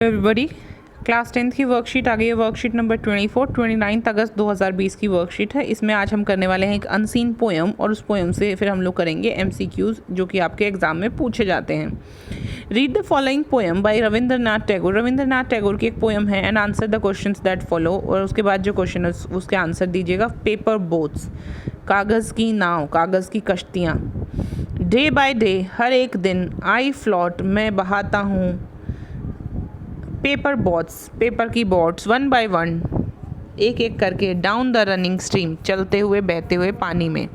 Everybody, class 10th की worksheet आ गई है। वर्कशीट नंबर 29 अगस्त 2020 की वर्कशीट है। इसमें आज हम करने वाले हैं एक अनसीन पोएम, और उस पोएम से फिर हम लोग करेंगे MCQs जो कि आपके एग्जाम में पूछे जाते हैं। Read the following poem by Rabindranath Tagore. Rabindranath Tagore की एक पोएम है and answer the questions that follow, और उसके बाद जो क्वेश्चन है उसके आंसर दीजिएगा। पेपर बोट्स, कागज़ की नाव, कागज़ की कश्तियाँ। डे बाय डे, हर एक दिन। आई फ्लॉट, मैं बहाता हूँ। पेपर बोट्स, पेपर की बोट्स। वन बाय वन, एक एक करके। डाउन द रनिंग स्ट्रीम, चलते हुए बहते हुए पानी में।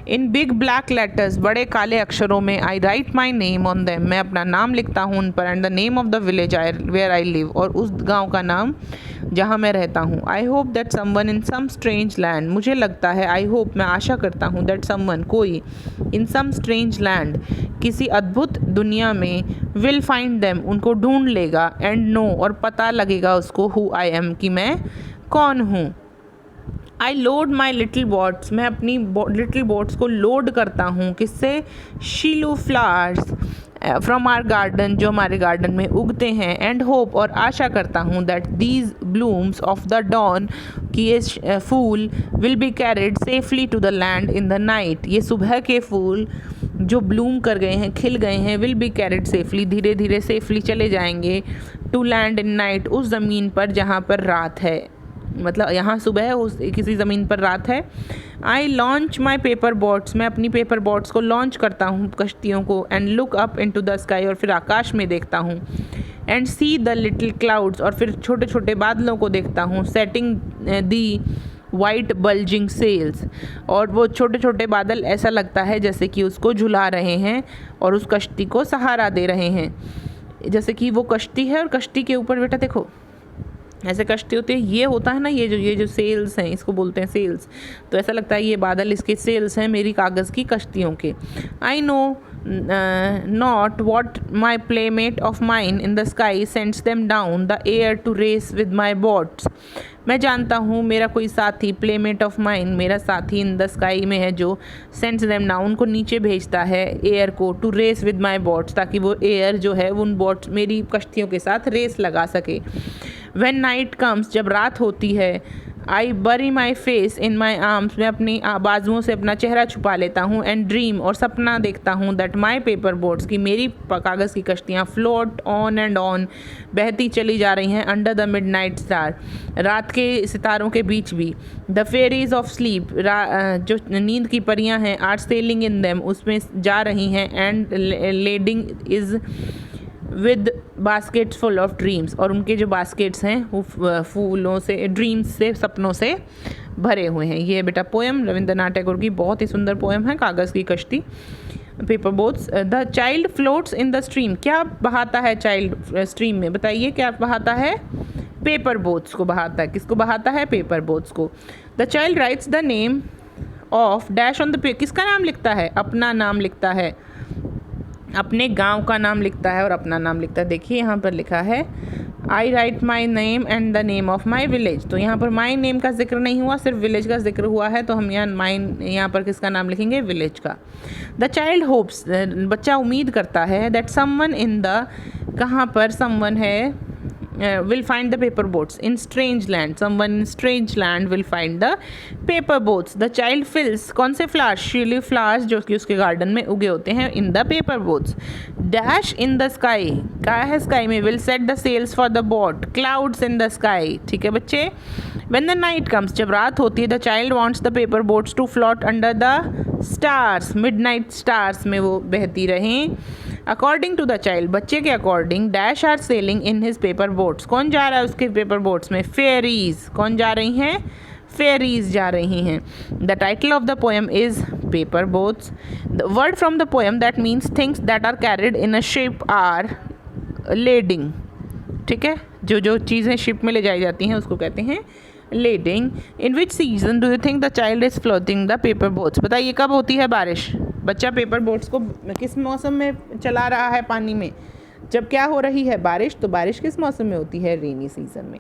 इन बिग ब्लैक लेटर्स, बड़े काले अक्षरों में। I write my name on them, मैं अपना नाम लिखता हूँ उन पर। And the name of the village where I live, और उस गांव का नाम जहाँ मैं रहता हूँ। I hope that someone in some strange land, मुझे लगता है, आई होप मैं आशा करता हूँ, दैट समवन कोई, इन सम स्ट्रेंज लैंड किसी अद्भुत दुनिया में, विल फाइंड देम उनको ढूंढ लेगा, एंड नो और पता लगेगा उसको, हु आई एम कि मैं कौन हूँ। आई लोड माई लिटिल बोट्स, मैं अपनी लिटिल बोट्स को लोड करता हूँ। किससे? शीलू फ्लावर्स फ्रॉम आर गार्डन, जो हमारे गार्डन में उगते हैं। एंड होप और आशा करता हूँ, that these blooms of the dawn, कि ये फूल, will be carried safely to the land in the night, ये सुबह के फूल जो ब्लूम कर गए हैं, खिल गए हैं, विल बी कैरिड सेफली, धीरे धीरे सेफली चले जाएंगे, टू लैंड इन नाइट, उस ज़मीन पर जहाँ पर रात है। मतलब यहाँ सुबह है, उस किसी ज़मीन पर रात है। I launch my paper boats, मैं अपनी पेपर बोट्स को लॉन्च करता हूँ, कश्तियों को। And look up into the sky, और फिर आकाश में देखता हूँ। And see the little clouds, और फिर छोटे छोटे बादलों को देखता हूँ। Setting the white bulging sails, और वो छोटे छोटे बादल ऐसा लगता है जैसे कि उसको झुला रहे हैं और उस कश्ती को सहारा दे रहे हैं। जैसे कि वो कश्ती है और कश्ती के ऊपर, बेटा देखो ऐसे कश्ती होती है, ये होता है ना, ये जो सेल्स हैं, इसको बोलते हैं सेल्स। तो ऐसा लगता है ये बादल इसके सेल्स हैं मेरी कागज़ की कश्तियों के। I know not what my playmate of mine in the sky sends them down the air to race with my boats, मैं जानता हूँ मेरा कोई साथी, प्लेमेट ऑफ माइन, मेरा साथी इन द स्काई में है, जो सेंड्स देम डाउन, उनको नीचे भेजता है एयर को, to race with my boats, ताकि वो एयर जो है उन बोट्स, मेरी कश्तियों के साथ रेस लगा सके। When night comes, जब रात होती है, आई बरी my face in my arms, मैं अपनी बाजुओं से अपना चेहरा छुपा लेता हूँ। एंड ड्रीम, और सपना देखता हूँ, दैट माई पेपर बोट्स, की मेरी कागज़ की कश्तियाँ, फ्लोट ऑन एंड ऑन, बहती चली जा रही हैं, under the mid night star, रात के सितारों के बीच भी। द फेरीज ऑफ स्लीप, जो नींद की परियाँ हैं, आर सेलिंग इन देम, उसमें जा रही हैं। And lading is with baskets full of dreams, और उनके जो बास्केट्स हैं वो फूलों से, ड्रीम्स से, सपनों से भरे हुए हैं। ये बेटा पोएम रविंद्रनाथ टैगोर की बहुत ही सुंदर पोएम है, कागज़ की कश्ती, paper boats. The child floats in the stream, क्या बहाता है चाइल्ड स्ट्रीम में? बताइए क्या बहाता है? पेपर बोट्स को बहाता है। किसको बहाता है? पेपर बोट्स को। The child rights the name of dash on the paper, किसका नाम लिखता है? अपना नाम लिखता है, अपने गांव का नाम लिखता है और अपना नाम लिखता है। देखिए यहाँ पर लिखा है I write my name and the name of my village, तो यहाँ पर माई नेम का जिक्र नहीं हुआ, सिर्फ विलेज का जिक्र हुआ है, तो हम यहाँ पर किसका नाम लिखेंगे? विलेज का। द चाइल्ड होप्स, बच्चा उम्मीद करता है, दैट समवन इन द, कहाँ पर समवन है, will find the paper boats in strange land, someone in strange land will find the paper boats. The child fills, कौन से फ्लावर्स? शीली फ्लावर्स जो कि उसके गार्डन में उगे होते हैं, in the paper boats. Dash in the sky, क्या है स्काई में? will set the sails for the boat, clouds in the sky. ठीक है बच्चे। When the night comes, जब रात होती है, the child wants the paper boats to float under the stars, midnight stars में वो बहती रहें। अकॉर्डिंग टू द चाइल्ड, बच्चे के according, dash are sailing in his paper boats, कौन जा रहा है उसके पेपर बोट्स में? फेरीज, कौन जा रही हैं? फेरीज जा रही हैं। The title of the poem is paper boats. The word from the poem that means things that are carried in a ship are lading, ठीक है, जो चीज़ें शिप में ले जाई जाती हैं उसको कहते हैं lading. In which season do you think the child is floating the paper boats, बताइए कब होती है बारिश? बच्चा पेपर बोट्स को किस मौसम में चला रहा है पानी में? जब क्या हो रही है? बारिश। तो बारिश किस मौसम में होती है? रेनी सीजन में।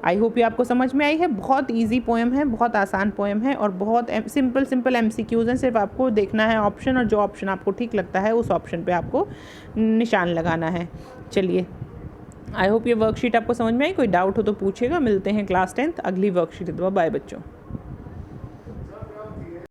आई होप ये आपको समझ में आई है। बहुत इजी पोएम है, बहुत आसान पोएम है, और बहुत सिंपल MCQs हैं। सिर्फ आपको देखना है ऑप्शन, और जो ऑप्शन आपको ठीक लगता है उस ऑप्शन पे आपको निशान लगाना है। चलिए आई होप ये वर्कशीट आपको समझ में आई। कोई डाउट हो तो पूछेगा। मिलते हैं क्लास 10th अगली वर्कशीट। बाय बच्चों।